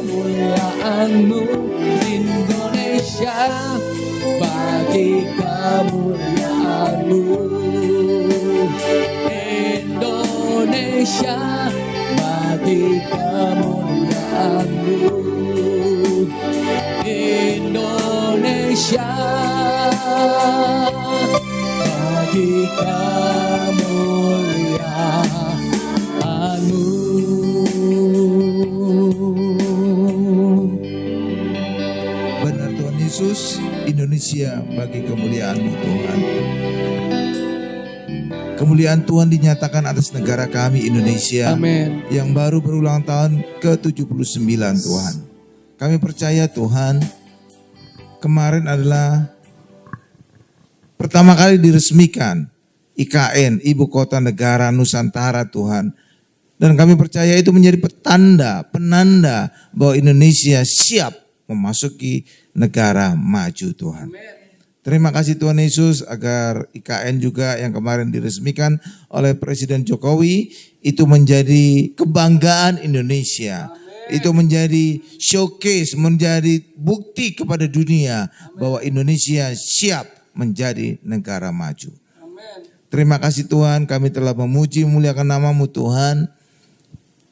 kemuliaan-Mu Indonesia, bagi kemuliaan-Mu Indonesia, bagi kemuliaan-Mu Indonesia, bagi kemuliaan-Mu. Benar Tuhan Yesus, Indonesia bagi kemuliaan-Mu Tuhan. Kemuliaan Tuhan dinyatakan atas negara kami Indonesia. Amin. Yang baru berulang tahun ke-79 Tuhan. Kami percaya Tuhan, kemarin adalah pertama kali diresmikan IKN, Ibu Kota Negara Nusantara Tuhan. Dan kami percaya itu menjadi penanda bahwa Indonesia siap memasuki negara maju Tuhan. Terima kasih Tuhan Yesus agar IKN juga yang kemarin diresmikan oleh Presiden Jokowi itu menjadi kebanggaan Indonesia. Itu menjadi showcase, menjadi bukti kepada dunia bahwa Indonesia siap menjadi negara maju. Terima kasih Tuhan, kami telah memuji memuliakan nama-Mu Tuhan.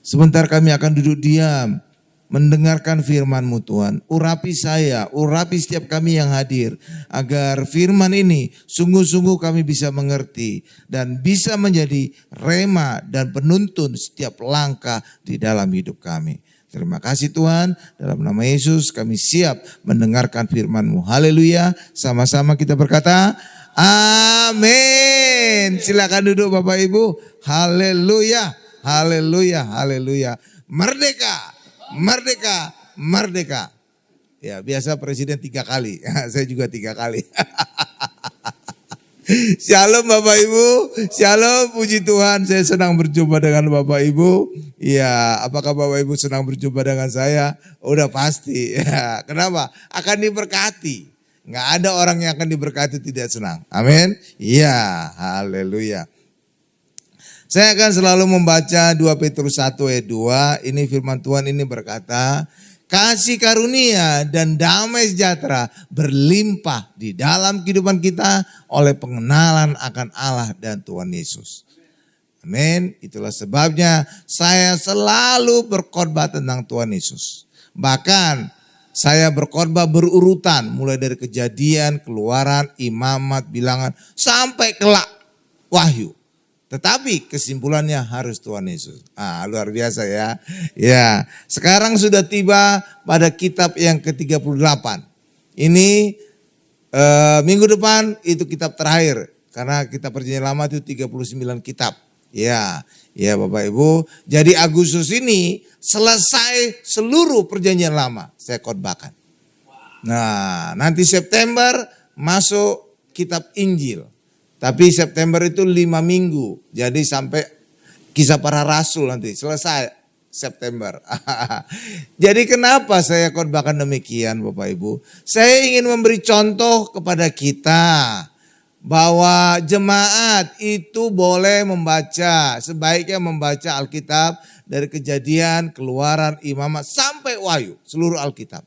Sebentar kami akan duduk diam, mendengarkan firman-Mu Tuhan. Urapi saya, urapi setiap kami yang hadir. Agar firman ini sungguh-sungguh kami bisa mengerti. Dan bisa menjadi rema dan penuntun setiap langkah di dalam hidup kami. Terima kasih Tuhan, dalam nama Yesus kami siap mendengarkan firman-Mu. Haleluya, sama-sama kita berkata, amin. Silakan duduk Bapak Ibu. Haleluya, haleluya, haleluya. Merdeka, merdeka, merdeka. Ya biasa presiden 3 kali, saya juga 3 kali. Shalom Bapak Ibu, shalom, puji Tuhan, saya senang berjumpa dengan Bapak Ibu. Ya, apakah Bapak Ibu senang berjumpa dengan saya? Udah pasti. Ya, kenapa? Akan diberkati. Nggak ada orang yang akan diberkati tidak senang. Amin. Ya, haleluya. Saya akan selalu membaca 2 Petrus 1 ayat 2. Ini firman Tuhan ini berkata, kasih karunia dan damai sejahtera berlimpah di dalam kehidupan kita oleh pengenalan akan Allah dan Tuhan Yesus. Amin. Itulah sebabnya saya selalu berkhotbah tentang Tuhan Yesus. Bahkan saya berkhotbah berurutan mulai dari Kejadian, Keluaran, Imamat, Bilangan sampai kelak Wahyu. Tetapi kesimpulannya harus Tuhan Yesus. Luar biasa ya. Ya, sekarang sudah tiba pada kitab yang ke-38. Ini minggu depan itu kitab terakhir. Karena kitab Perjanjian Lama itu 39 kitab. Ya, ya Bapak Ibu. Jadi Agustus ini selesai seluruh Perjanjian Lama. Saya khotbahkan. Nah, nanti September masuk kitab Injil. Tapi September itu 5 minggu. Jadi sampai Kisah Para Rasul nanti selesai September. Jadi kenapa saya khotbahkan demikian Bapak Ibu? Saya ingin memberi contoh kepada kita bahwa jemaat itu boleh membaca, sebaiknya membaca Alkitab dari Kejadian, Keluaran, Imamat sampai Wahyu, seluruh Alkitab.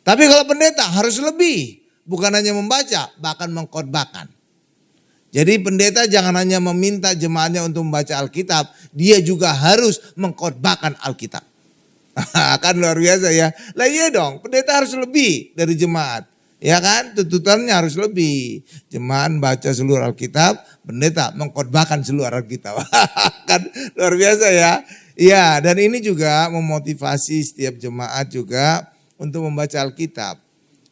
Tapi kalau pendeta harus lebih, bukan hanya membaca, bahkan mengkhotbahkan. Jadi pendeta jangan hanya meminta jemaatnya untuk membaca Alkitab, dia juga harus mengkhotbahkan Alkitab. Kan luar biasa ya. Lah iya dong, pendeta harus lebih dari jemaat. Ya kan, tuntutannya harus lebih. Jemaat baca seluruh Alkitab, pendeta mengkhotbahkan seluruh Alkitab. Kan luar biasa ya. Ya, dan ini juga memotivasi setiap jemaat juga untuk membaca Alkitab.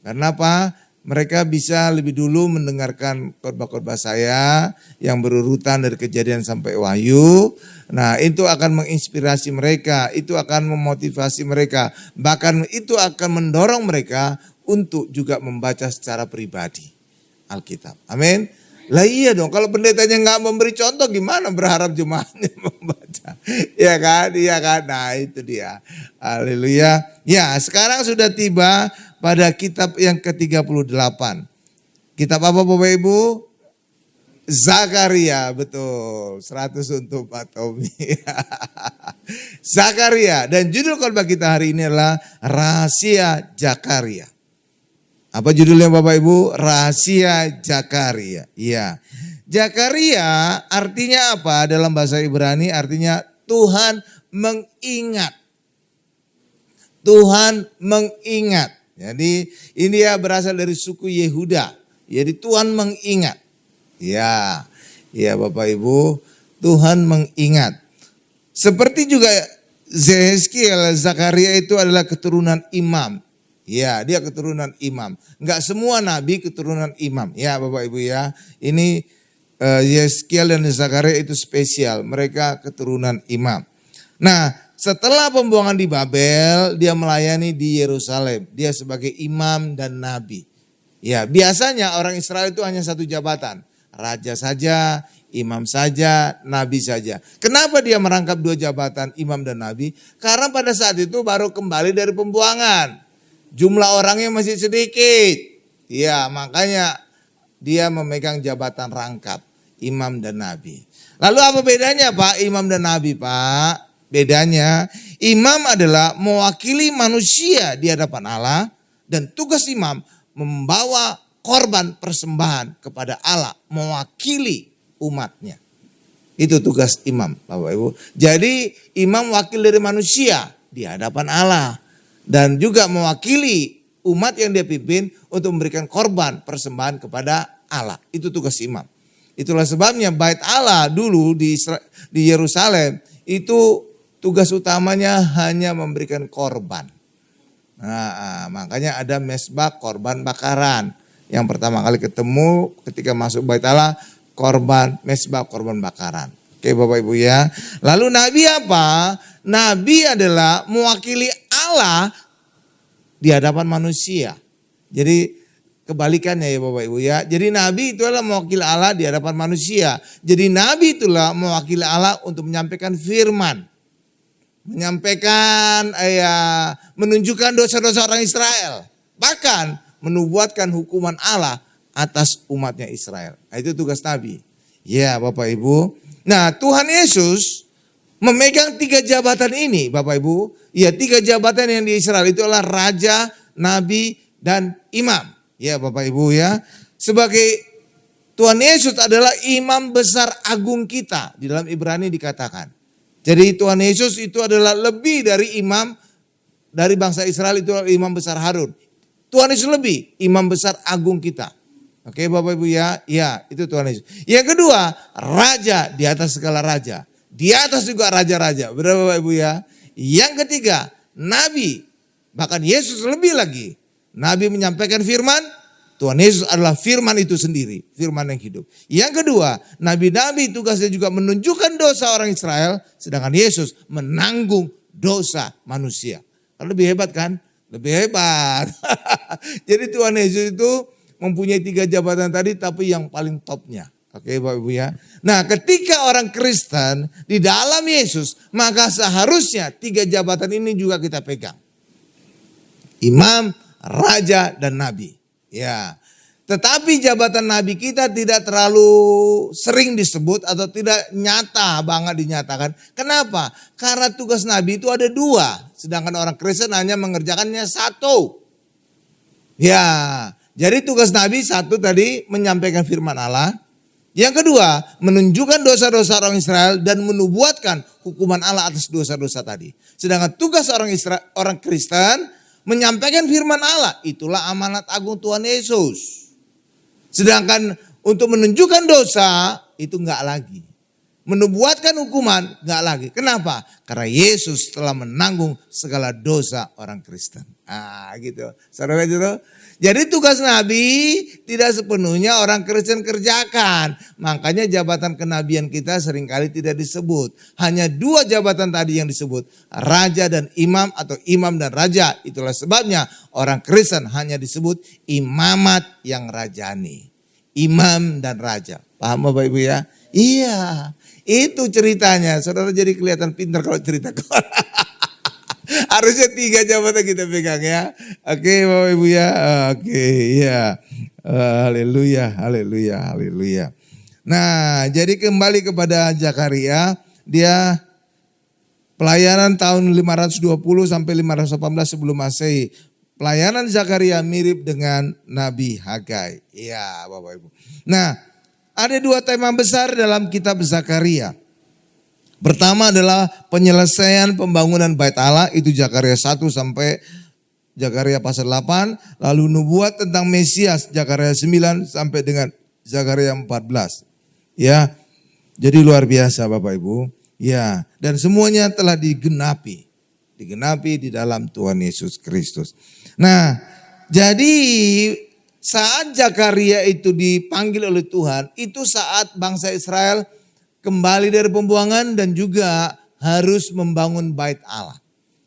Karena apa? Mereka bisa lebih dulu mendengarkan khotbah-khotbah saya yang berurutan dari Kejadian sampai Wahyu. Nah, itu akan menginspirasi mereka, itu akan memotivasi mereka. Bahkan itu akan mendorong mereka untuk juga membaca secara pribadi Alkitab. Amin. Lah iya dong, kalau pendetanya nggak memberi contoh gimana berharap jemaatnya membaca. Iya kan, iya kan. Nah itu dia. Haleluya. Ya sekarang sudah tiba pada kitab yang ke-38. Kitab apa Bapak Ibu? Zakaria, betul. 100 untuk Pak Tommy. Zakaria. Dan judul khotbah kita hari ini adalah Rahasia Zakaria. Apa judulnya Bapak Ibu? Rahasia Zakaria. Iya. Zakaria artinya apa? Dalam bahasa Ibrani artinya Tuhan mengingat. Tuhan mengingat. Jadi ini dia berasal dari suku Yehuda. Jadi Tuhan mengingat. Ya, ya Bapak Ibu, Tuhan mengingat. Seperti juga Yehezkiel, Zakaria itu adalah keturunan imam. Ya, dia keturunan imam. Enggak semua nabi keturunan imam. Ya Bapak Ibu ya, ini Yehezkiel dan Zakaria itu spesial. Mereka keturunan imam. Nah, setelah pembuangan di Babel, dia melayani di Yerusalem. Dia sebagai imam dan nabi. Ya, biasanya orang Israel itu hanya satu jabatan. Raja saja, imam saja, nabi saja. Kenapa dia merangkap dua jabatan imam dan nabi? Karena pada saat itu baru kembali dari pembuangan. Jumlah orangnya masih sedikit. Ya, makanya dia memegang jabatan rangkap imam dan nabi. Lalu apa bedanya Pak imam dan nabi Pak? Bedanya imam adalah mewakili manusia di hadapan Allah. Dan tugas imam membawa korban persembahan kepada Allah, mewakili umatnya. Itu tugas imam, Bapak Ibu. Jadi imam wakil dari manusia di hadapan Allah. Dan juga mewakili umat yang dia pimpin untuk memberikan korban persembahan kepada Allah. Itu tugas imam. Itulah sebabnya bait Allah dulu di Yerusalem itu tugas utamanya hanya memberikan korban. Nah, makanya ada mesbah korban bakaran. Yang pertama kali ketemu ketika masuk bait Allah, korban, mesbah korban bakaran. Oke Bapak Ibu ya. Lalu nabi apa? Nabi adalah mewakili Allah di hadapan manusia. Jadi kebalikannya ya Bapak Ibu ya. Jadi nabi itu adalah mewakili Allah di hadapan manusia. Jadi nabi itulah mewakili Allah untuk menyampaikan firman. Menyampaikan, menunjukkan dosa-dosa orang Israel. Bahkan menubuatkan hukuman Allah atas umatnya Israel. Nah, itu tugas Nabi. Ya Bapak Ibu. Nah Tuhan Yesus memegang 3 jabatan ini Bapak Ibu. Ya 3 jabatan yang di Israel itu adalah Raja, Nabi, dan Imam. Ya Bapak Ibu ya. Sebagai Tuhan Yesus adalah imam besar agung kita. Di dalam Ibrani dikatakan. Jadi Tuhan Yesus itu adalah lebih dari imam dari bangsa Israel itu adalah imam besar Harun. Tuhan Yesus lebih imam besar agung kita. Oke Bapak Ibu ya, ya itu Tuhan Yesus. Yang kedua, raja di atas segala raja. Di atas juga raja-raja. Benar Bapak Ibu ya. Yang ketiga, nabi. Bahkan Yesus lebih lagi. Nabi menyampaikan firman, Tuhan Yesus adalah firman itu sendiri. Firman yang hidup. Yang kedua, nabi-nabi tugasnya juga menunjukkan dosa orang Israel. Sedangkan Yesus menanggung dosa manusia. Lebih hebat kan? Lebih hebat. Jadi Tuhan Yesus itu mempunyai 3 jabatan tadi tapi yang paling topnya. Oke Bapak Ibu ya. Nah ketika orang Kristen di dalam Yesus maka seharusnya 3 jabatan ini juga kita pegang. Imam, raja, dan nabi. Ya. Tetapi jabatan nabi kita tidak terlalu sering disebut atau tidak nyata banget dinyatakan. Kenapa? Karena tugas nabi itu ada 2. Sedangkan orang Kristen hanya mengerjakannya 1. Ya, jadi tugas nabi 1 tadi menyampaikan firman Allah. Yang kedua, menunjukkan dosa-dosa orang Israel dan menubuatkan hukuman Allah atas dosa-dosa tadi. Sedangkan tugas orang Kristen menyampaikan firman Allah. Itulah amanat agung Tuhan Yesus. Sedangkan untuk menunjukkan dosa itu enggak lagi. Menubuatkan hukuman enggak lagi. Kenapa? Karena Yesus telah menanggung segala dosa orang Kristen. Gitu. Saudara gitu. Jadi tugas nabi tidak sepenuhnya orang Kristen kerjakan. Makanya jabatan kenabian kita seringkali tidak disebut. Hanya 2 jabatan tadi yang disebut. Raja dan imam atau imam dan raja. Itulah sebabnya orang Kristen hanya disebut imamat yang rajani. Imam dan raja. Paham Bapak Ibu ya? Iya. Itu ceritanya. Saudara jadi kelihatan pintar kalau cerita ke orang. Harusnya 3 jabatan kita pegang ya. Oke Bapak Ibu ya. Oke ya. Haleluya, haleluya, haleluya. Nah, jadi kembali kepada Zakaria, dia pelayanan tahun 520 sampai 518 sebelum Masehi. Pelayanan Zakaria mirip dengan Nabi Hagai. Iya, Bapak Ibu. Nah, ada dua tema besar dalam kitab Zakaria. Pertama adalah penyelesaian pembangunan Bait Allah, itu Zakaria 1 sampai Zakaria pasal 8. Lalu nubuat tentang Mesias, Zakaria 9 sampai dengan Zakaria 14. Ya, jadi luar biasa Bapak Ibu. Ya, dan semuanya telah digenapi di dalam Tuhan Yesus Kristus. Nah, jadi saat Zakaria itu dipanggil oleh Tuhan, itu saat bangsa Israel kembali dari pembuangan dan juga harus membangun Bait Allah.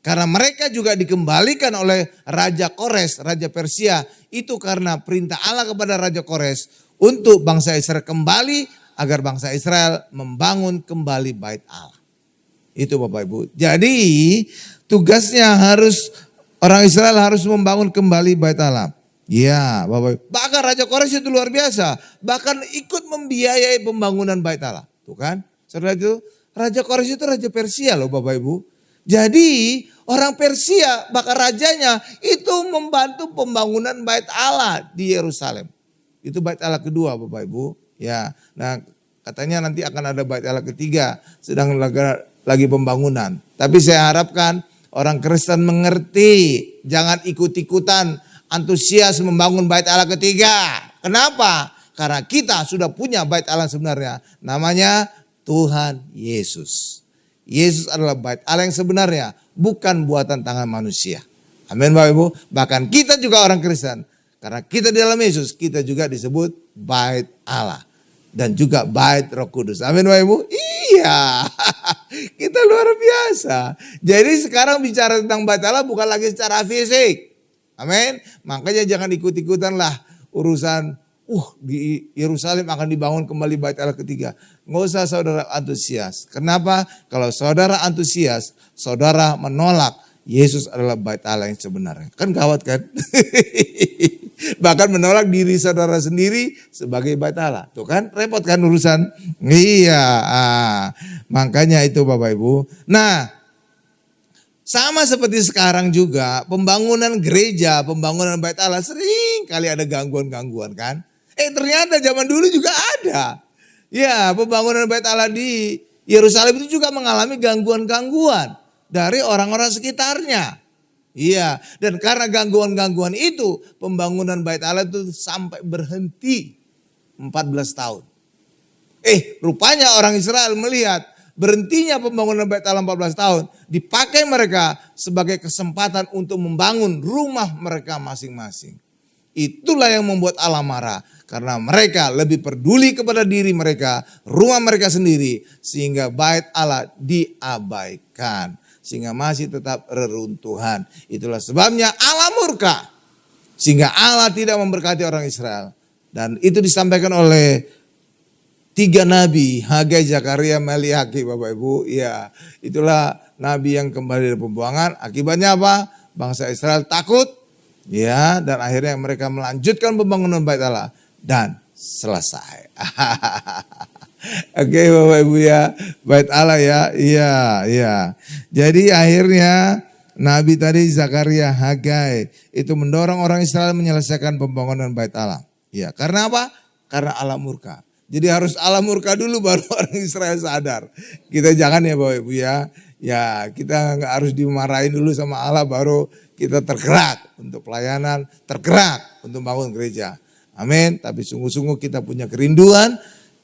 Karena mereka juga dikembalikan oleh Raja Kores, Raja Persia. Itu karena perintah Allah kepada Raja Kores untuk bangsa Israel kembali, agar bangsa Israel membangun kembali Bait Allah. Itu Bapak Ibu. Jadi tugasnya orang Israel harus membangun kembali Bait Allah. Ya Bapak Ibu. Bahkan Raja Kores itu luar biasa. Bahkan ikut membiayai pembangunan Bait Allah. Tuh kan. Saudara itu Raja Kores itu Raja Persia loh Bapak Ibu. Jadi orang Persia bahkan rajanya itu membantu pembangunan Bait Allah di Yerusalem. Itu Bait Allah kedua Bapak Ibu. Ya, nah katanya nanti akan ada Bait Allah ketiga, sedang lagi pembangunan. Tapi saya harapkan orang Kristen mengerti, jangan ikut-ikutan antusias membangun Bait Allah ketiga. Kenapa? Karena kita sudah punya Bait Allah sebenarnya, namanya Tuhan Yesus. Yesus adalah Bait Allah yang sebenarnya, bukan buatan tangan manusia. Amin Bapak Ibu. Bahkan kita juga orang Kristen, karena kita di dalam Yesus, kita juga disebut Bait Allah. Dan juga Bait Roh Kudus. Amin Bapak Ibu. Iya. Kita luar biasa. Jadi sekarang bicara tentang Bait Allah bukan lagi secara fisik. Amin. Makanya jangan ikut-ikutan lah urusan di Yerusalem akan dibangun kembali Bait Allah ketiga. Nggak usah saudara antusias. Kenapa? Kalau saudara antusias, saudara menolak Yesus adalah Bait Allah yang sebenarnya. Kan gawat kan? Bahkan menolak diri saudara sendiri sebagai Bait Allah. Tuh kan repot kan urusan. Iya. Makanya itu Bapak Ibu. Nah, sama seperti sekarang juga pembangunan gereja, pembangunan Bait Allah sering kali ada gangguan-gangguan kan. Ternyata zaman dulu juga ada. Ya, pembangunan Bait Allah di Yerusalem itu juga mengalami gangguan-gangguan dari orang-orang sekitarnya. Iya, dan karena gangguan-gangguan itu pembangunan Bait Allah itu sampai berhenti 14 tahun. Rupanya orang Israel melihat berhentinya pembangunan Bait Allah 14 tahun dipakai mereka sebagai kesempatan untuk membangun rumah mereka masing-masing. Itulah yang membuat Allah marah karena mereka lebih peduli kepada diri mereka, rumah mereka sendiri sehingga Bait Allah diabaikan. Sehingga masih tetap reruntuhan. Itulah sebabnya Allah murka. Sehingga Allah tidak memberkati orang Israel. Dan itu disampaikan oleh 3 nabi. Hagai, Zakaria, Maliaki Bapak Ibu. Ya, itulah nabi yang kembali dari pembuangan. Akibatnya apa? Bangsa Israel takut. Ya, dan akhirnya mereka melanjutkan pembangunan Bait Allah. Dan selesai. Oke Bapak Ibu ya, Bait Allah ya, iya. Jadi akhirnya Nabi tadi Zakaria, Hagai itu mendorong orang Israel menyelesaikan pembangunan Bait Allah. Ya, karena apa? Karena Allah murka. Jadi harus Allah murka dulu baru orang Israel sadar. Kita jangan ya Bapak Ibu ya. Ya, kita nggak harus dimarahin dulu sama Allah baru kita tergerak untuk pelayanan, tergerak untuk bangun gereja. Amin. Tapi sungguh-sungguh kita punya kerinduan.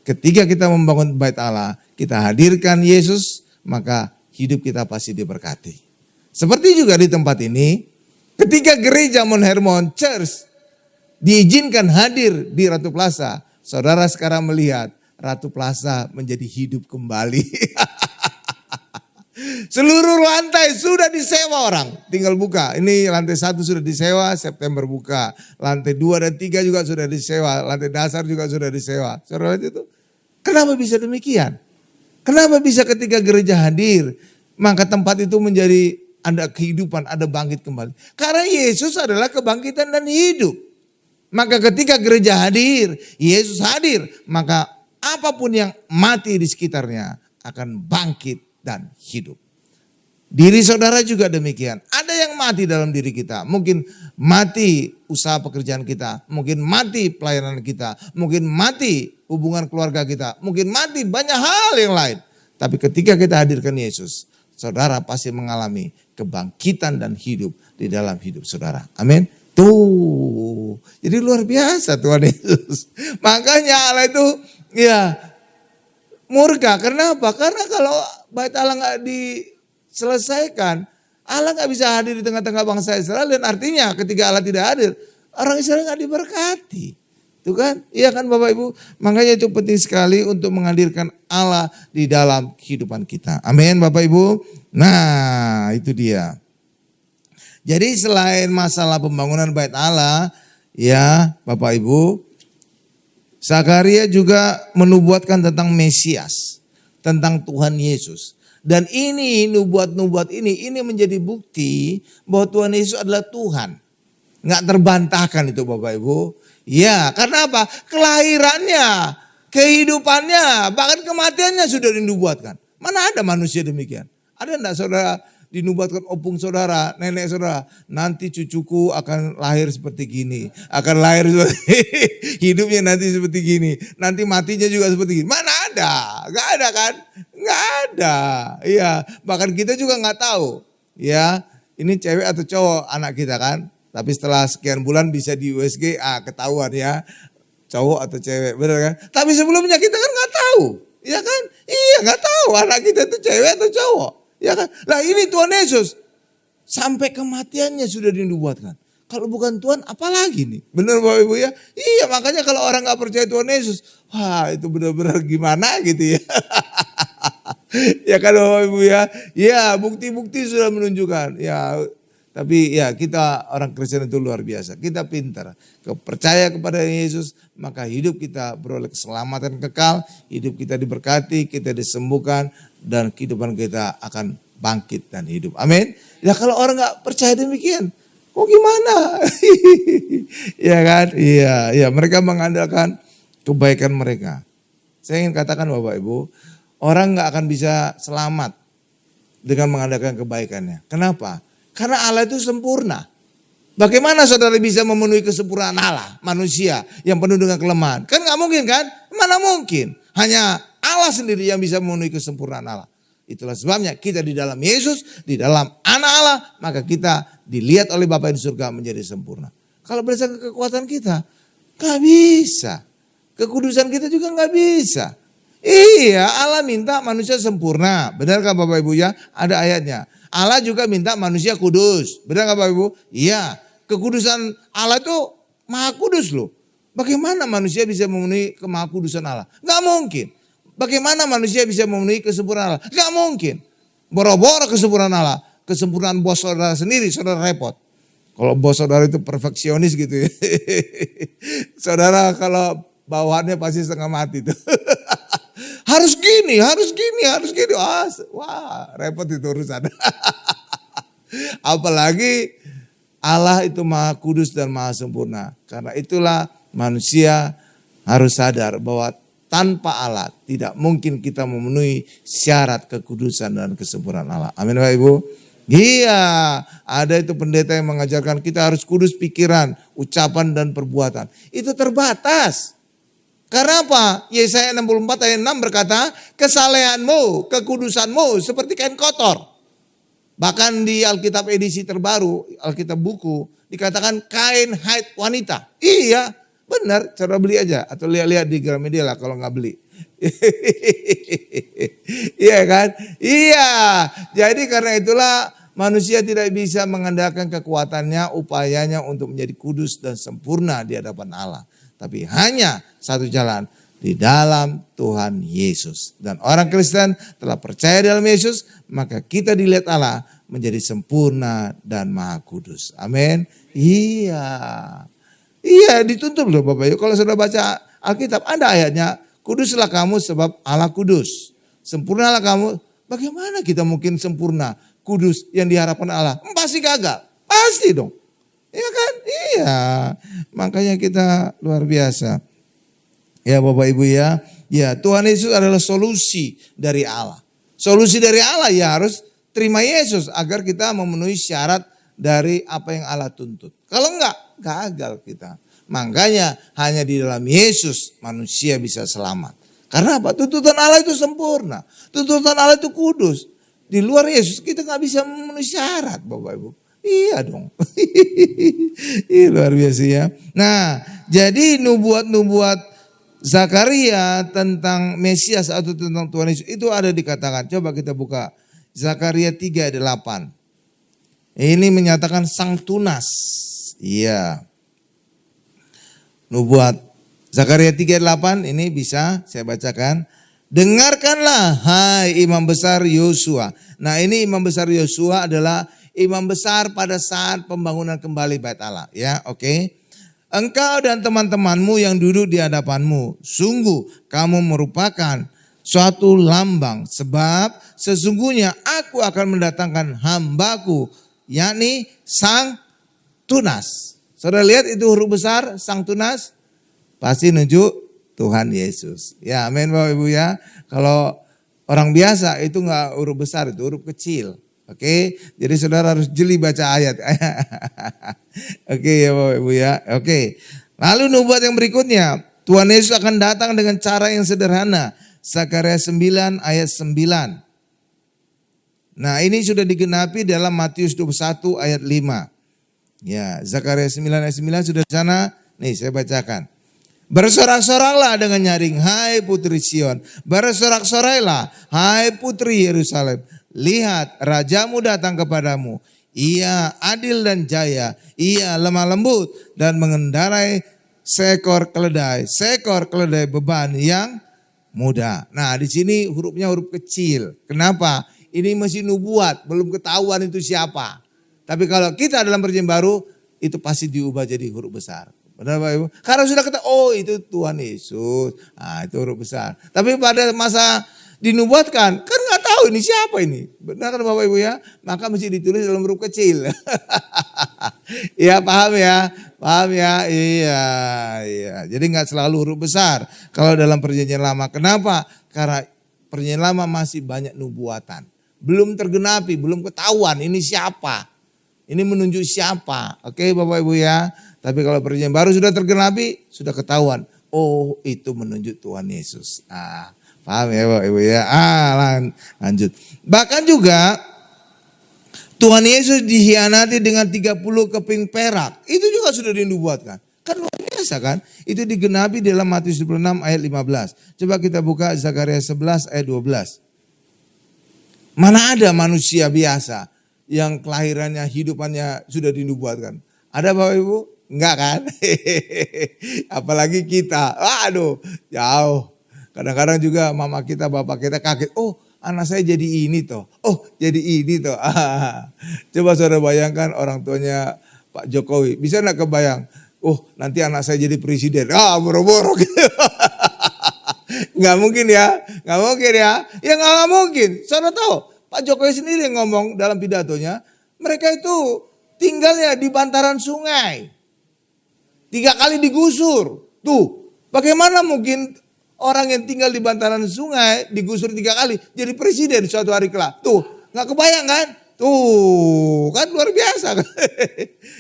Ketika kita membangun Bait Allah, kita hadirkan Yesus, maka hidup kita pasti diberkati. Seperti juga di tempat ini, ketika gereja Mount Hermon Church diizinkan hadir di Ratu Plaza, saudara sekarang melihat Ratu Plaza menjadi hidup kembali. Seluruh lantai sudah disewa orang, tinggal buka. Ini lantai 1 sudah disewa, September buka. Lantai 2 dan 3 juga sudah disewa, lantai dasar juga sudah disewa. Saudara itu, kenapa bisa demikian? Kenapa bisa ketika gereja hadir, maka tempat itu menjadi ada kehidupan, ada bangkit kembali. Karena Yesus adalah kebangkitan dan hidup. Maka ketika gereja hadir, Yesus hadir, maka apapun yang mati di sekitarnya akan bangkit dan hidup. Diri saudara juga demikian. Ada yang mati dalam diri kita. Mungkin mati usaha pekerjaan kita. Mungkin mati pelayanan kita. Mungkin mati hubungan keluarga kita. Mungkin mati banyak hal yang lain. Tapi ketika kita hadirkan Yesus, saudara pasti mengalami kebangkitan dan hidup di dalam hidup saudara. Amin. Tuh. Jadi luar biasa Tuhan Yesus. Makanya Allah itu ya murka. Kenapa? Karena kalau bait Allah nggak diselesaikan, Allah nggak bisa hadir di tengah-tengah bangsa Israel. Dan artinya ketika Allah tidak hadir, orang Israel nggak diberkati. Itu kan? Iya kan Bapak Ibu? Makanya itu penting sekali untuk menghadirkan Allah di dalam kehidupan kita. Amin Bapak Ibu. Nah itu dia. Jadi selain masalah pembangunan bait Allah, ya Bapak Ibu, Zakaria juga menubuatkan tentang Mesias, tentang Tuhan Yesus. Dan ini nubuat-nubuat ini menjadi bukti bahwa Tuhan Yesus adalah Tuhan. Nggak terbantahkan itu Bapak Ibu. Ya karena apa? Kelahirannya, kehidupannya, bahkan kematiannya sudah dinubuatkan. Mana ada manusia demikian? Ada enggak saudara dinubuatkan opung saudara, nenek saudara, nanti cucuku akan lahir seperti gini, akan lahir seperti hidupnya nanti seperti gini, nanti matinya juga seperti gini. Mana ada? Gak ada kan? Gak ada. Iya, bahkan kita juga nggak tahu. Ya, ini cewek atau cowok anak kita kan? Tapi setelah sekian bulan bisa di USG, ketahuan ya, cowok atau cewek, benar kan? Tapi sebelumnya kita kan nggak tahu, ya kan? Iya nggak tahu anak kita itu cewek atau cowok. Ya kan? Nah ini Tuhan Yesus sampai kematiannya sudah dinubuatkan. Kalau bukan Tuhan apalagi nih? Benar Bapak Ibu ya? Iya makanya kalau orang gak percaya Tuhan Yesus, wah itu benar-benar gimana gitu ya. Ya kan Bapak Ibu ya? Ya bukti-bukti sudah menunjukkan. Ya tapi ya kita orang Kristen itu luar biasa. Kita pintar. Percaya kepada Yesus maka hidup kita beroleh keselamatan kekal. Hidup kita diberkati, kita disembuhkan. Dan kehidupan kita akan bangkit dan hidup. Amin. Ya kalau orang gak percaya demikian. Oh gimana? Ya kan? Iya, ya mereka mengandalkan kebaikan mereka. Saya ingin katakan Bapak Ibu. Orang gak akan bisa selamat dengan mengandalkan kebaikannya. Kenapa? Karena Allah itu sempurna. Bagaimana saudara bisa memenuhi kesempurnaan Allah, manusia yang penuh dengan kelemahan? Kan gak mungkin kan? Mana mungkin? Hanya Allah sendiri yang bisa memenuhi kesempurnaan Allah. Itulah sebabnya kita di dalam Yesus, di dalam anak Allah, maka kita dilihat oleh Bapa di surga menjadi sempurna. Kalau berdasarkan kekuatan kita, gak bisa. Kekudusan kita juga gak bisa. Iya, Allah minta manusia sempurna. Benarkah Bapak Ibu ya? Ada ayatnya. Allah juga minta manusia kudus. Benar nggak Bapak Ibu? Iya. Kekudusan Allah itu maha kudus loh. Bagaimana manusia bisa memenuhi kemahakudusan Allah? Gak mungkin. Bagaimana manusia bisa memenuhi kesempurnaan Allah? Gak mungkin. Boro-boro kesempurnaan Allah. Kesempurnaan bos saudara sendiri, saudara repot. Kalau bos saudara itu perfeksionis gitu ya. Saudara kalau bawahannya pasti setengah mati tuh. Harus gini, harus gini, harus gini. Wah, repot itu urusan. Apalagi Allah itu maha kudus dan maha sempurna. Karena itulah manusia harus sadar bahwa tanpa Allah tidak mungkin kita memenuhi syarat kekudusan dan kesempurnaan Allah. Amin Bapak Ibu. Iya, ada itu pendeta yang mengajarkan kita harus kudus pikiran, ucapan dan perbuatan. Itu terbatas. Karena apa? Yesaya 64 ayat 6 berkata, kesalehanmu, kekudusanmu seperti kain kotor. Bahkan di Alkitab edisi terbaru, Alkitab buku, dikatakan kain haid wanita. Iya, benar, cara beli aja. Atau lihat-lihat di Gramedia lah kalau nggak beli. Iya kan? Iya, jadi karena itulah manusia tidak bisa mengandalkan kekuatannya, upayanya untuk menjadi kudus dan sempurna di hadapan Allah. Tapi hanya satu jalan, di dalam Tuhan Yesus. Dan orang Kristen telah percaya dalam Yesus, maka kita dilihat Allah menjadi sempurna dan maha kudus. Amin. Iya. Iya dituntut loh Bapak Ibu. Kalau sudah baca Alkitab ada ayatnya, kuduslah kamu sebab Allah kudus. Sempurnalah kamu. Bagaimana kita mungkin sempurna, kudus yang diharapkan Allah? Pasti gagal. Pasti dong. Iya kan? Iya. Makanya kita luar biasa. Ya Bapak Ibu ya. Ya, Tuhan Yesus adalah solusi dari Allah. Solusi dari Allah ya harus terima Yesus agar kita memenuhi syarat dari apa yang Allah tuntut. Kalau enggak, gagal kita. Makanya hanya di dalam Yesus manusia bisa selamat. Karena apa? Tuntutan Allah itu sempurna. Tuntutan Allah itu kudus. Di luar Yesus kita nggak bisa memenuhi syarat, Bapak Ibu. Iya dong. Ih, luar biasa ya. Nah, jadi nubuat-nubuat Zakaria tentang Mesias atau tentang Tuhan Yesus itu ada dikatakan. Coba kita buka Zakaria 3 ayat 8. Ini menyatakan sang tunas. Iya. Nubuat Zakaria 3 ayat 8 ini bisa saya bacakan. Dengarkanlah hai imam besar Yosua. Nah, ini imam besar Yosua adalah imam besar pada saat pembangunan kembali Bait Allah, ya, oke. Engkau dan teman-temanmu yang duduk di hadapanmu, sungguh kamu merupakan suatu lambang, sebab sesungguhnya aku akan mendatangkan hambaku, yakni sang tunas. Saudara lihat itu huruf besar, sang tunas, pasti nunjuk Tuhan Yesus. Ya, amin Bapak Ibu ya. Kalau orang biasa itu enggak huruf besar, itu huruf kecil. Oke, jadi saudara harus jeli baca ayat. Oke ya Bapak Ibu ya. Oke. Lalu nubuat yang berikutnya, Tuhan Yesus akan datang dengan cara yang sederhana. Zakaria 9 ayat 9. Nah, ini sudah digenapi dalam Matius 21 ayat 5. Ya, Zakaria 9 ayat 9 sudah di sana. Nih saya bacakan. Bersorak-soraklah dengan nyaring, hai putri Sion. Bersorak-sorailah, hai putri Yerusalem. Lihat, rajamu datang kepadamu. Ia adil dan jaya. Ia lemah lembut dan mengendarai seekor keledai beban yang muda. Nah, di sini hurufnya huruf kecil. Kenapa? Ini masih nubuat, belum ketahuan itu siapa. Tapi kalau kita dalam perjanjian baru, itu pasti diubah jadi huruf besar. Benar Bapak Ibu? Karena sudah kata, oh itu Tuhan Yesus. Nah, itu huruf besar. Tapi pada masa dinubuatkan, kan nggak tahu ini siapa ini. Benar kan Bapak Ibu ya? Maka mesti ditulis dalam huruf kecil. Ya paham ya? Paham ya? Iya, iya. Jadi nggak selalu huruf besar. Kalau dalam perjanjian lama. Kenapa? Karena perjanjian lama masih banyak nubuatan. Belum tergenapi, belum ketahuan ini siapa. Ini menunjuk siapa. Oke Bapak Ibu ya. Tapi kalau perjanjian baru sudah tergenapi, sudah ketahuan. Oh itu menunjuk Tuhan Yesus. Paham ya Bapak Ibu ya. Lanjut. Bahkan juga Tuhan Yesus dikhianati dengan 30 keping perak. Itu juga sudah dinubuatkan. Kan luar biasa kan. Itu digenapi dalam Matius 26 ayat 15. Coba kita buka Zakaria 11 ayat 12. Mana ada manusia biasa yang kelahirannya, hidupannya sudah dinubuatkan. Ada Bapak Ibu? Enggak kan? Apalagi kita. Waduh, jauh. Kadang-kadang juga mama kita, bapak kita kaget. Oh, anak saya jadi ini toh. Oh, jadi ini toh. Coba saudara bayangkan orang tuanya Pak Jokowi. Bisa enggak kebayang? Oh, nanti anak saya jadi presiden. Boro-boro gitu. Enggak mungkin ya. Enggak mungkin ya. Ya enggak mungkin. Saudara tahu, Pak Jokowi sendiri yang ngomong dalam pidatonya, mereka itu tinggalnya di bantaran sungai. 3 kali digusur. Tuh, bagaimana mungkin orang yang tinggal di bantaran sungai digusur 3 kali jadi presiden suatu hari kelak. Tuh, nggak kebayang kan? Tuh, kan luar biasa kan?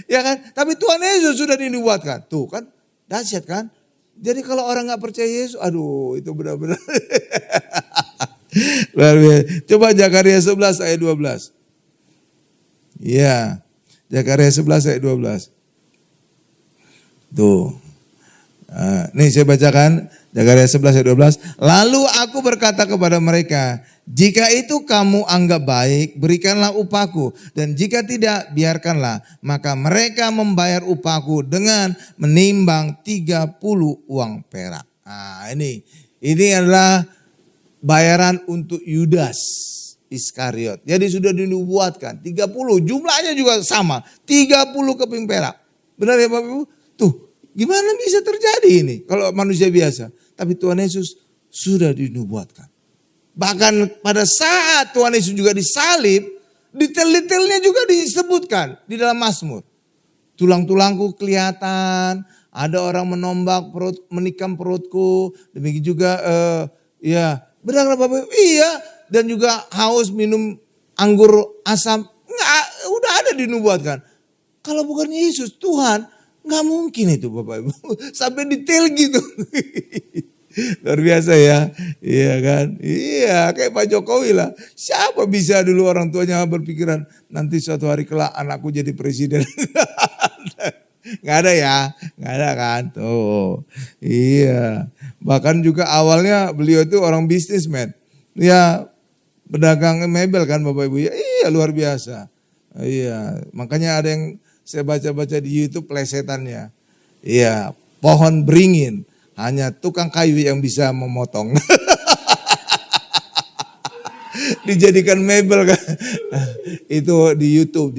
Ya kan? Tapi Tuhan Yesus sudah dinubuatkan. Tuh kan, dahsyat kan? Jadi kalau orang nggak percaya Yesus, aduh itu benar-benar. Luar biasa. Coba Zakaria 11 ayat 12. Iya, Zakaria 11 ayat 12. Tuh. Nih saya bacakan Zakaria 11 ayat 12. Lalu aku berkata kepada mereka, jika itu kamu anggap baik, berikanlah upahku. Dan jika tidak, biarkanlah. Maka mereka membayar upahku dengan menimbang 30 uang perak. Nah ini adalah bayaran untuk Yudas Iskariot. Jadi sudah dinubuatkan 30, jumlahnya juga sama, 30 keping perak. Benar ya Bapak Ibu? Tuh, gimana bisa terjadi ini kalau manusia biasa? Tapi Tuhan Yesus sudah dinubuatkan. Bahkan pada saat Tuhan Yesus juga disalib, detail-detailnya juga disebutkan di dalam Mazmur. Tulang-tulangku kelihatan, Ada orang menombak perut, menikam perutku. Demikian juga ya benar Bapak Ibu. Iya, dan juga haus minum anggur asam. Enggak, udah ada dinubuatkan. Kalau bukan Yesus, Tuhan, nggak mungkin itu Bapak Ibu. Sampai detail gitu. Luar biasa ya. Iya kan? Iya, kayak Pak Jokowi lah. Siapa bisa dulu orang tuanya berpikiran nanti suatu hari kelak anakku jadi presiden. Nggak ada ya, nggak ada kan? Tuh, iya. Bahkan juga awalnya beliau itu orang bisnismen. Ya, pedagang mebel kan Bapak Ibu ya. Iya, luar biasa. Iya, makanya ada yang saya baca-baca di YouTube plesetannya. Iya, pohon beringin. Hanya tukang kayu yang bisa memotong. Dijadikan mebel kan. Itu di YouTube.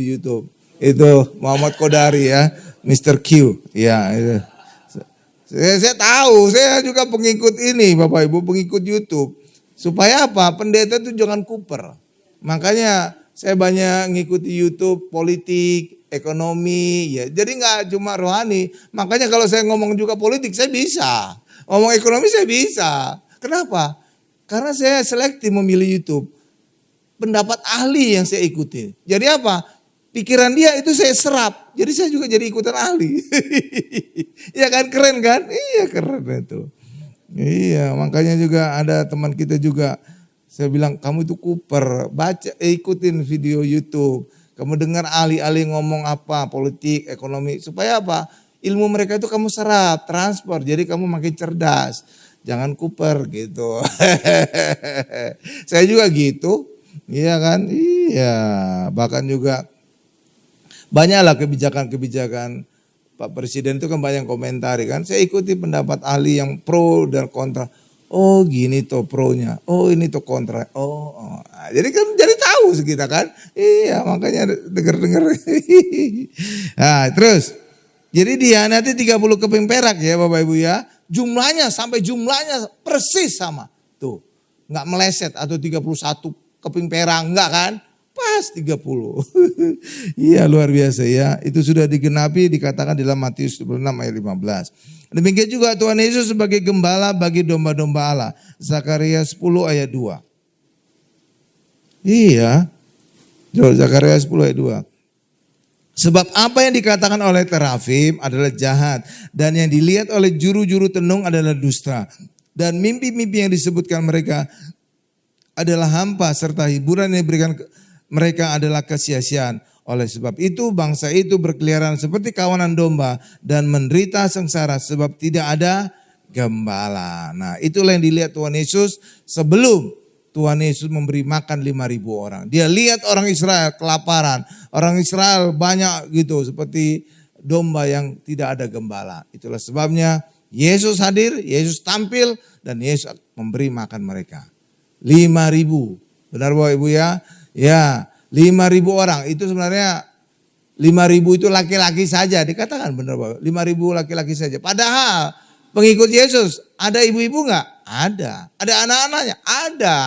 Itu Muhammad Kodari ya. Mr. Q. Ya, itu. Saya tahu, saya juga pengikut ini Bapak Ibu, pengikut YouTube. Supaya apa? Pendeta itu jangan kuper. Makanya saya banyak ngikuti YouTube politik, ekonomi, ya. Jadi nggak cuma rohani. Makanya kalau saya ngomong juga politik, saya bisa. Ngomong ekonomi saya bisa. Kenapa? Karena saya selektif memilih YouTube. Pendapat ahli yang saya ikuti. Jadi apa? Pikiran dia itu saya serap. Jadi saya juga jadi ikutan ahli. Iya kan, keren kan? Iya keren itu. Iya, makanya juga ada teman kita juga. Saya bilang, kamu itu kuper, ikutin video YouTube. Kamu dengar ahli-ahli ngomong apa, politik, ekonomi. Supaya apa? Ilmu mereka itu kamu serap, transfer. Jadi kamu makin cerdas. Jangan kuper gitu. Saya juga gitu. Iya kan? Iya. Bahkan juga banyaklah kebijakan-kebijakan Pak Presiden itu kan banyak komentari kan. Saya ikuti pendapat ahli yang pro dan kontra. Oh gini tuh pronya, oh ini tuh kontra, oh. Jadi kan jadi tahu kita kan, iya makanya denger. Nah terus, jadi dihianati 30 keping perak ya Bapak Ibu ya, jumlahnya persis sama, tuh nggak meleset atau 31 keping perak enggak kan, pas 30. Iya luar biasa ya, itu sudah digenapi dikatakan dalam Matius 26 ayat 15. Demikian juga Tuhan Yesus sebagai gembala bagi domba-domba Allah. Zakaria 10 ayat 2. Iya. Zakaria 10 ayat 2. Sebab apa yang dikatakan oleh terafim adalah jahat. Dan yang dilihat oleh juru-juru tenung adalah dusta. Dan mimpi-mimpi yang disebutkan mereka adalah hampa. Serta hiburan yang diberikan mereka adalah kesia-siaan. Oleh sebab itu bangsa itu berkeliaran seperti kawanan domba dan menderita sengsara sebab tidak ada gembala. Nah itulah yang dilihat Tuhan Yesus sebelum Tuhan Yesus memberi makan 5.000 orang. Dia lihat orang Israel kelaparan. Orang Israel banyak gitu seperti domba yang tidak ada gembala. Itulah sebabnya Yesus hadir, Yesus tampil dan Yesus memberi makan mereka. 5.000. Benar Bapak Ibu ya? Ya. 5.000 orang itu sebenarnya 5.000 itu laki-laki saja dikatakan benar Bapak. 5.000 laki-laki saja. Padahal pengikut Yesus ada ibu-ibu enggak? Ada. Ada anak-anaknya? Ada.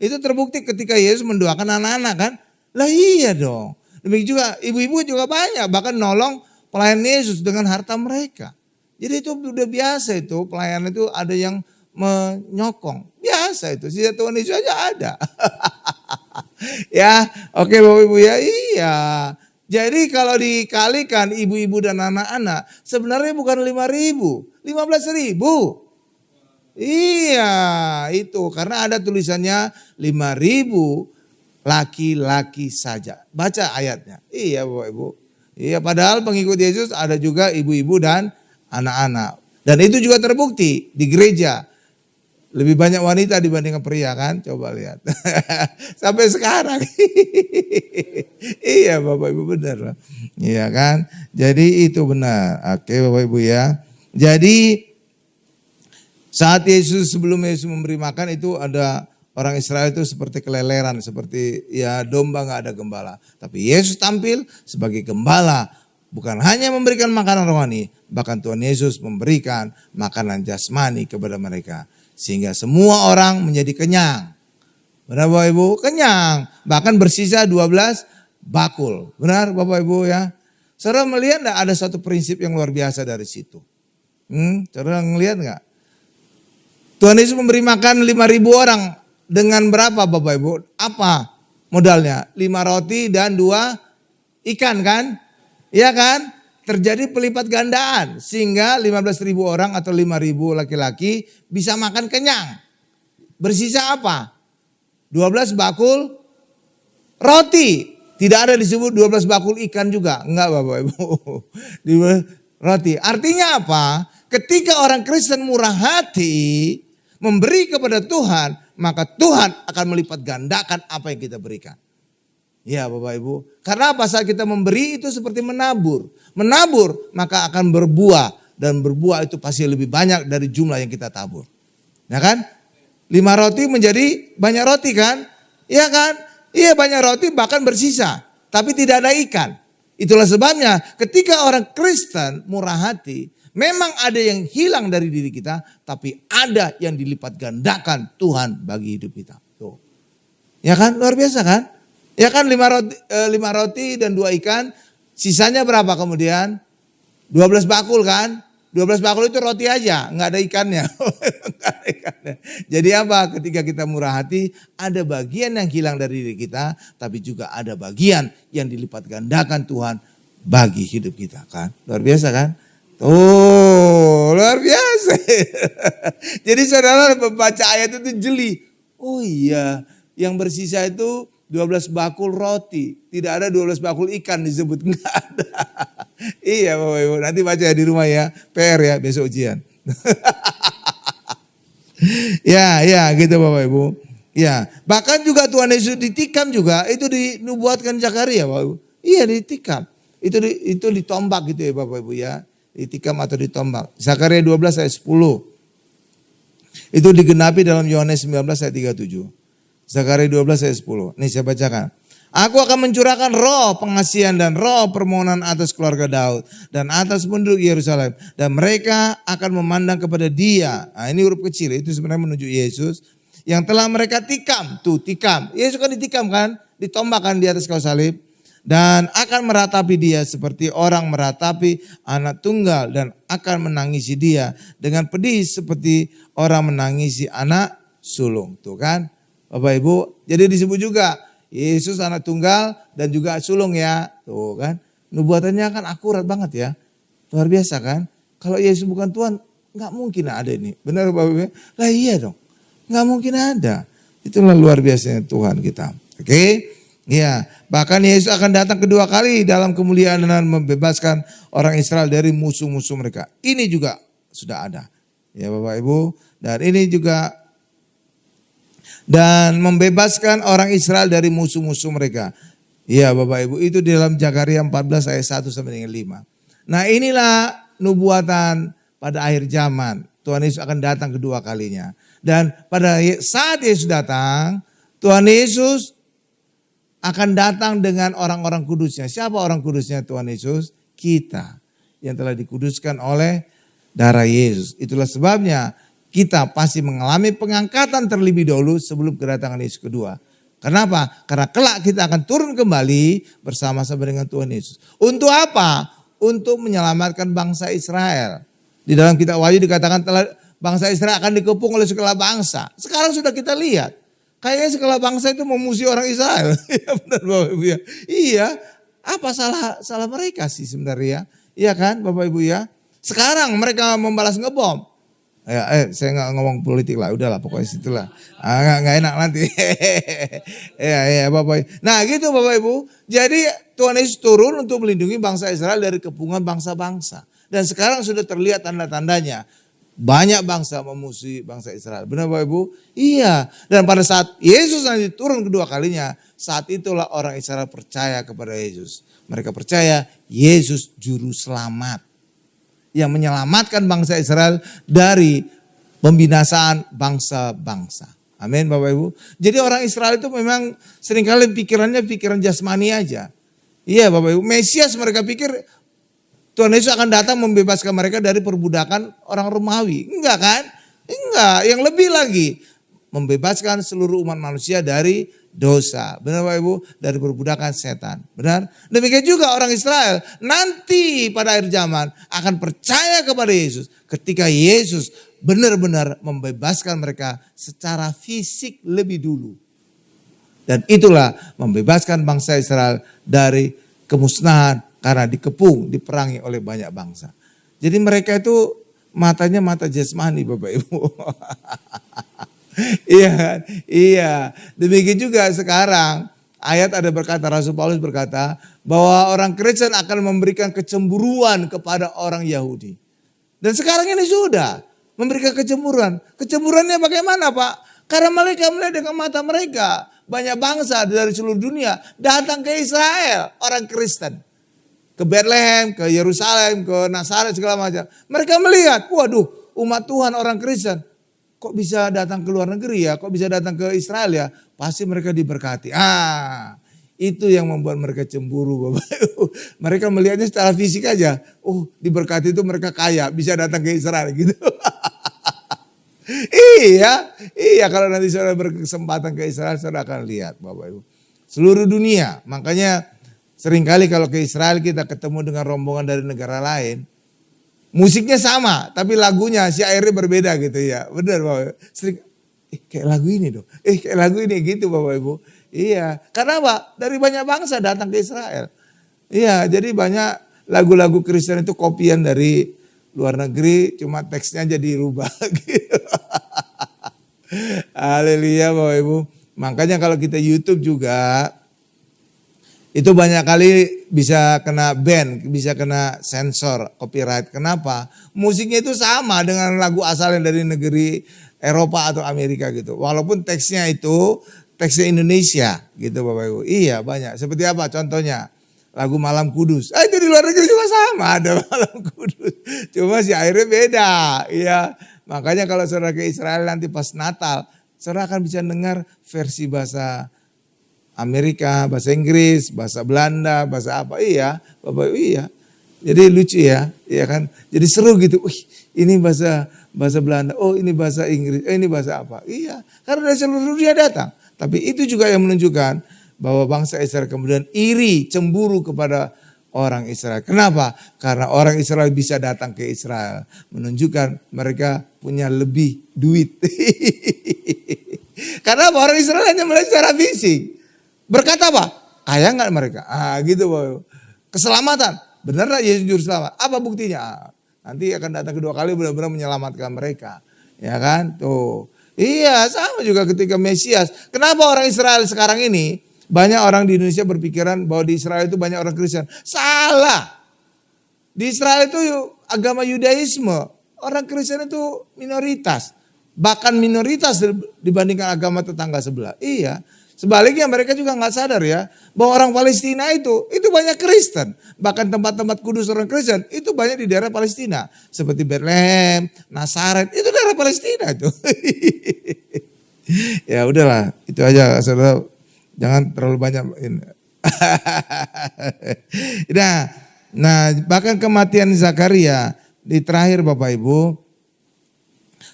Itu terbukti ketika Yesus mendoakan anak-anak kan? Lah iya dong. Demikian juga ibu-ibu juga banyak bahkan nolong pelayan Yesus dengan harta mereka. Jadi itu udah biasa itu pelayan itu ada yang menyokong. Biasa itu. Sejak Tuhan Yesus aja ada. Ya, oke Bapak Ibu ya, iya. Jadi kalau dikalikan ibu-ibu dan anak-anak, sebenarnya bukan 5.000, 15.000. Iya, itu karena ada tulisannya 5.000 laki-laki saja. Baca ayatnya. Iya Bapak Ibu. Iya, padahal pengikut Yesus ada juga ibu-ibu dan anak-anak. Dan itu juga terbukti di gereja. Lebih banyak wanita dibandingkan pria kan? Coba lihat. Sampai sekarang. Iya Bapak Ibu benar. Iya kan? Jadi itu benar. Oke Bapak Ibu ya. Jadi saat sebelum Yesus memberi makan itu ada orang Israel itu seperti keleleran. Seperti ya domba gak ada gembala. Tapi Yesus tampil sebagai gembala. Bukan hanya memberikan makanan rohani. Bahkan Tuhan Yesus memberikan makanan jasmani kepada mereka. Sehingga semua orang menjadi kenyang. Benar Bapak Ibu? Kenyang. Bahkan bersisa 12 bakul. Benar Bapak Ibu ya? Saudara melihat enggak ada satu prinsip yang luar biasa dari situ. Saudara ngelihat nggak? Tuhan Yesus memberi makan 5.000 orang dengan berapa Bapak Ibu? Apa modalnya? 5 roti dan 2 ikan kan? Iya kan? Terjadi pelipat gandaan sehingga 15.000 orang atau 5.000 laki-laki bisa makan kenyang. Bersisa apa? 12 bakul roti. Tidak ada disebut 12 bakul ikan juga. Enggak Bapak Ibu. Roti. Artinya apa? Ketika orang Kristen murah hati memberi kepada Tuhan, maka Tuhan akan melipat gandakan apa yang kita berikan. Ya Bapak Ibu. Karena apa? Saat kita memberi itu seperti menabur. Menabur maka akan berbuah. Dan berbuah itu pasti lebih banyak dari jumlah yang kita tabur. Ya kan? 5 roti menjadi banyak roti kan? Iya kan? Iya banyak roti bahkan bersisa. Tapi tidak ada ikan. Itulah sebabnya ketika orang Kristen murah hati. Memang ada yang hilang dari diri kita. Tapi ada yang dilipat gandakan Tuhan bagi hidup kita. Tuh. Ya kan? Luar biasa kan? Ya kan 5 roti dan 2 ikan. Sisanya berapa kemudian? 12 bakul kan? 12 bakul itu roti aja, nggak ada ikannya. Nggak ada ikannya. Jadi apa? Ketika kita murah hati, ada bagian yang hilang dari diri kita, tapi juga ada bagian yang dilipat gandakan Tuhan bagi hidup kita kan. Luar biasa kan? Tuh, luar biasa. Jadi saudara membaca ayat itu jeli. Oh iya, yang bersisa itu 12 bakul roti. Tidak ada 12 bakul ikan disebut, nggak ada. Iya Bapak Ibu, nanti baca ya di rumah ya, PR ya besok ujian. ya gitu Bapak Ibu. Ya, bahkan juga Tuhan Yesus ditikam juga, itu dinubuatkan Zakaria Bapak Ibu. Iya ditikam, itu ditombak gitu ya Bapak Ibu ya, ditikam atau ditombak. Zakaria 12 ayat 10. Itu digenapi dalam Yohanes 19 ayat 37. Zakaria 12 ayat 10. Nih saya bacakan. Aku akan mencurahkan roh pengasihan dan roh permohonan atas keluarga Daud dan atas penduduk Yerusalem. Dan mereka akan memandang kepada Dia. Nah, ini huruf kecil, itu sebenarnya menuju Yesus. Yang telah mereka tikam, tuh tikam. Yesus kan ditikam kan, ditombakkan di atas kayu salib. Dan akan meratapi Dia seperti orang meratapi anak tunggal. Dan akan menangisi Dia dengan pedih seperti orang menangisi anak sulung. Tuh kan, Bapak Ibu. Jadi disebut juga Yesus anak tunggal dan juga sulung ya. Tuh kan. Nubuatannya kan akurat banget ya. Luar biasa kan. Kalau Yesus bukan Tuhan gak mungkin ada ini. Benar Bapak Ibu? Lah iya dong. Gak mungkin ada. Itulah luar biasanya Tuhan kita. Oke. Ya. Bahkan Yesus akan datang kedua kali dalam kemuliaan dan membebaskan orang Israel dari musuh-musuh mereka. Ini juga sudah ada. Ya Bapak Ibu. Dan ini juga dan membebaskan orang Israel dari musuh-musuh mereka. Iya Bapak Ibu, itu di dalam Zakaria 14 ayat 1 sampai dengan 5. Nah inilah nubuatan pada akhir zaman. Tuhan Yesus akan datang kedua kalinya. Dan pada saat Yesus datang, Tuhan Yesus akan datang dengan orang-orang kudusnya. Siapa orang kudusnya Tuhan Yesus? Kita yang telah dikuduskan oleh darah Yesus. Itulah sebabnya kita pasti mengalami pengangkatan terlebih dahulu sebelum kedatangan Yesus kedua. Kenapa? Karena kelak kita akan turun kembali bersama-sama dengan Tuhan Yesus. Untuk apa? Untuk menyelamatkan bangsa Israel. Di dalam kitab Wahyu dikatakan bangsa Israel akan dikepung oleh segala bangsa. Sekarang sudah kita lihat. Kayaknya segala bangsa itu memusuhi orang Israel. Iya benar Bapak Ibu ya. Iya. Apa salah mereka sih sebenarnya? Iya kan Bapak Ibu ya. Sekarang mereka membalas ngebom. Ya, saya nggak ngomong politik lah, udahlah pokoknya situlah. Nggak enak nanti. ya Bapak. Nah gitu Bapak Ibu. Jadi Tuhan Yesus turun untuk melindungi bangsa Israel dari kepungan bangsa-bangsa. Dan sekarang sudah terlihat tanda-tandanya. Banyak bangsa memusuhi bangsa Israel. Benar Bapak Ibu? Iya. Dan pada saat Yesus nanti turun kedua kalinya, saat itulah orang Israel percaya kepada Yesus. Mereka percaya Yesus juru selamat. Yang menyelamatkan bangsa Israel dari pembinasaan bangsa-bangsa. Amin Bapak Ibu. Jadi orang Israel itu memang seringkali pikirannya pikiran jasmani aja. Iya Bapak Ibu. Mesias mereka pikir Tuhan Yesus akan datang membebaskan mereka dari perbudakan orang Romawi. Enggak kan? Enggak. Yang lebih lagi. Membebaskan seluruh umat manusia dari dosa. Benar Bapak Ibu? Dari perbudakan setan. Benar? Demikian juga orang Israel nanti pada akhir zaman akan percaya kepada Yesus. Ketika Yesus benar-benar membebaskan mereka secara fisik lebih dulu. Dan itulah membebaskan bangsa Israel dari kemusnahan karena dikepung, diperangi oleh banyak bangsa. Jadi mereka itu matanya mata jasmani Bapak Ibu. Iya kan? Iya. Demikian juga sekarang ayat ada berkata, Rasul Paulus berkata bahwa orang Kristen akan memberikan kecemburuan kepada orang Yahudi. Dan sekarang ini sudah memberikan kecemburuan. Kecemburuannya bagaimana Pak? Karena mereka melihat dengan mata mereka. Banyak bangsa dari seluruh dunia datang ke Israel, orang Kristen. Ke Bethlehem, ke Yerusalem, ke Nazaret segala macam. Mereka melihat, waduh umat Tuhan orang Kristen. Kok bisa datang ke luar negeri ya? Kok bisa datang ke Israel ya? Pasti mereka diberkati. Itu yang membuat mereka cemburu Bapak Ibu. Mereka melihatnya secara fisik aja. Diberkati itu mereka kaya, bisa datang ke Israel gitu. Iya kalau nanti saudara berkesempatan ke Israel, saudara akan lihat Bapak Ibu. Seluruh dunia, makanya seringkali kalau ke Israel kita ketemu dengan rombongan dari negara lain. Musiknya sama, tapi lagunya, syairnya berbeda gitu ya. Benar Bapak Ibu. Sering, kayak lagu ini dong. Kayak lagu ini gitu Bapak Ibu. Iya, karena apa? Dari banyak bangsa datang ke Israel. Iya, jadi banyak lagu-lagu Kristen itu kopian dari luar negeri, cuma teksnya jadi rubah gitu. Haleluya Bapak Ibu. Makanya kalau kita YouTube juga, itu banyak kali bisa kena ban, bisa kena sensor, copyright. Kenapa? Musiknya itu sama dengan lagu asalnya dari negeri Eropa atau Amerika gitu. Walaupun teksnya itu teksnya Indonesia gitu Bapak Ibu. Iya banyak. Seperti apa contohnya? Lagu Malam Kudus. Itu di luar negeri juga sama ada Malam Kudus. Cuma si akhirnya beda. Iya. Makanya kalau saudara ke Israel nanti pas Natal, saudara akan bisa dengar versi bahasa Amerika, bahasa Inggris, bahasa Belanda, bahasa apa. Iya, Bapak Ibu iya. Jadi lucu ya, iya kan. Jadi seru gitu. Ini bahasa Belanda, ini bahasa Inggris, ini bahasa apa. Iya, karena dari seluruh dunia datang. Tapi itu juga yang menunjukkan bahwa bangsa Israel kemudian iri, cemburu kepada orang Israel. Kenapa? Karena orang Israel bisa datang ke Israel. Menunjukkan mereka punya lebih duit. Karena orang Israel hanya melihat secara fisik. Berkata apa? Kaya nggak mereka? Gitu Bapak. Keselamatan. Benar lah Yesus juru selamat. Apa buktinya? Nanti akan datang kedua kali benar-benar menyelamatkan mereka. Ya kan? Tuh. Iya sama juga ketika Mesias. Kenapa orang Israel sekarang ini banyak orang di Indonesia berpikiran bahwa di Israel itu banyak orang Kristen. Salah. Di Israel itu agama Yudaisme. Orang Kristen itu minoritas. Bahkan minoritas dibandingkan agama tetangga sebelah. Iya. Sebaliknya mereka juga nggak sadar ya bahwa orang Palestina itu banyak Kristen. Bahkan tempat-tempat kudus orang Kristen itu banyak di daerah Palestina. Seperti Bethlehem, Nazaret, itu daerah Palestina itu. Ya udahlah, itu aja saudara. Jangan terlalu banyak. Nah, bahkan kematian Zakaria di terakhir Bapak Ibu,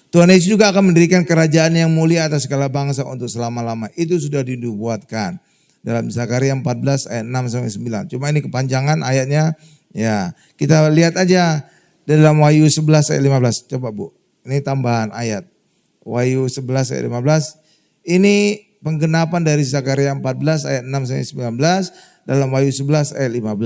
Tuhan Yesus juga akan mendirikan kerajaan yang mulia atas segala bangsa untuk selama-lama. Itu sudah dinubuatkan dalam Zakaria 14 ayat 6 sampai 9. Cuma ini kepanjangan ayatnya. Ya, kita lihat aja dalam Wahyu 11 ayat 15. Coba Bu, ini tambahan ayat. Wahyu 11 ayat 15. Ini penggenapan dari Zakaria 14 ayat 6 sampai 19 dalam Wahyu 11 ayat 15.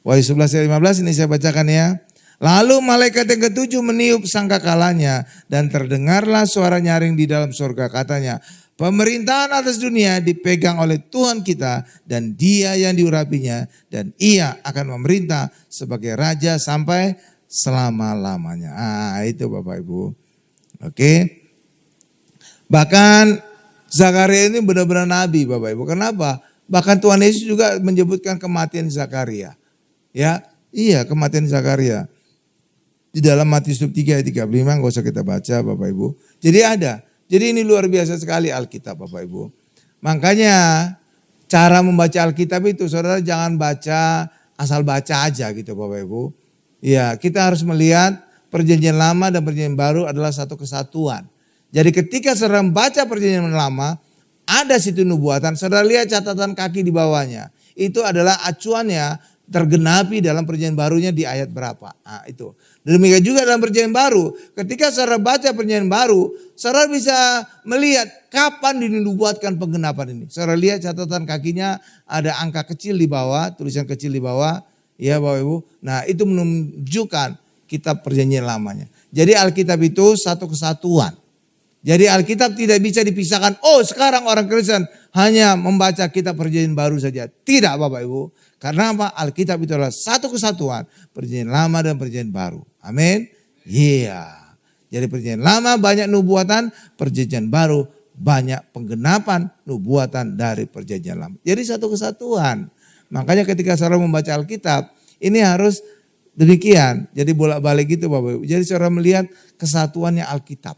Wahyu 11 ayat 15 ini saya bacakan ya. Lalu malaikat yang ketujuh meniup sangkakalanya dan terdengarlah suara nyaring di dalam surga, katanya, pemerintahan atas dunia dipegang oleh Tuhan kita dan Dia yang diurapinya, dan Ia akan memerintah sebagai raja sampai selama-lamanya. Itu Bapak Ibu. Oke. Bahkan Zakaria ini benar-benar nabi Bapak Ibu. Kenapa? Bahkan Tuhan Yesus juga menyebutkan kematian Zakaria. Ya, iya kematian Zakaria. Di dalam Matius 3 ayat 35 gak usah kita baca Bapak Ibu. Jadi ada. Jadi ini luar biasa sekali Alkitab Bapak Ibu. Makanya cara membaca Alkitab itu saudara jangan baca asal baca aja gitu Bapak Ibu. Ya kita harus melihat perjanjian lama dan perjanjian baru adalah satu kesatuan. Jadi ketika saudara membaca perjanjian lama, ada situ nubuatan, saudara lihat catatan kaki di bawahnya. Itu adalah acuannya tergenapi dalam perjanjian barunya di ayat berapa. Nah, itu. Demikian juga dalam perjanjian baru, ketika saudara baca perjanjian baru, saudara bisa melihat kapan dinubuatkan penggenapan ini. Saudara lihat catatan kakinya ada angka kecil di bawah, tulisan kecil di bawah, ya Bapak Ibu. Nah, itu menunjukkan kitab perjanjian lamanya. Jadi Alkitab itu satu kesatuan. Jadi Alkitab tidak bisa dipisahkan. Oh, sekarang orang Kristen hanya membaca kitab perjanjian baru saja. Tidak Bapak Ibu. Karena apa? Alkitab itu adalah satu kesatuan. Perjanjian lama dan perjanjian baru. Amin. Iya. Jadi perjanjian lama banyak nubuatan. Perjanjian baru banyak penggenapan nubuatan dari perjanjian lama. Jadi satu kesatuan. Makanya ketika saudara membaca Alkitab. Ini harus demikian. Jadi bolak-balik gitu Bapak Ibu. Jadi saudara melihat kesatuannya Alkitab.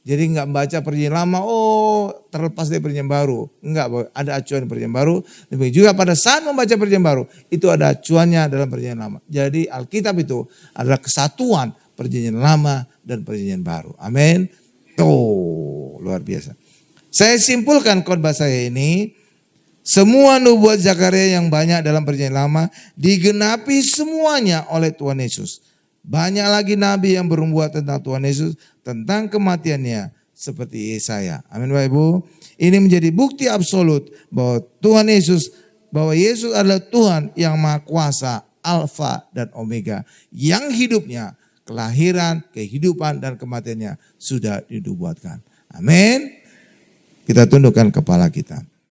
Jadi enggak membaca perjanjian lama, oh terlepas dari perjanjian baru. Enggak, ada acuan perjanjian baru. Demikian juga pada saat membaca perjanjian baru, itu ada acuannya dalam perjanjian lama. Jadi Alkitab itu adalah kesatuan perjanjian lama dan perjanjian baru. Amin. Tuh, luar biasa. Saya simpulkan khotbah saya ini, semua nubuat Zakaria yang banyak dalam perjanjian lama digenapi semuanya oleh Tuhan Yesus. Banyak lagi nabi yang bernubuat tentang Tuhan Yesus, tentang kematiannya seperti Yesaya. Amin Bapak Ibu. Ini menjadi bukti absolut bahwa Tuhan Yesus, bahwa Yesus adalah Tuhan yang Maha Kuasa, Alfa dan Omega. Yang hidupnya, kelahiran, kehidupan dan kematiannya sudah dinubuatkan. Amin. Kita tundukkan kepala kita.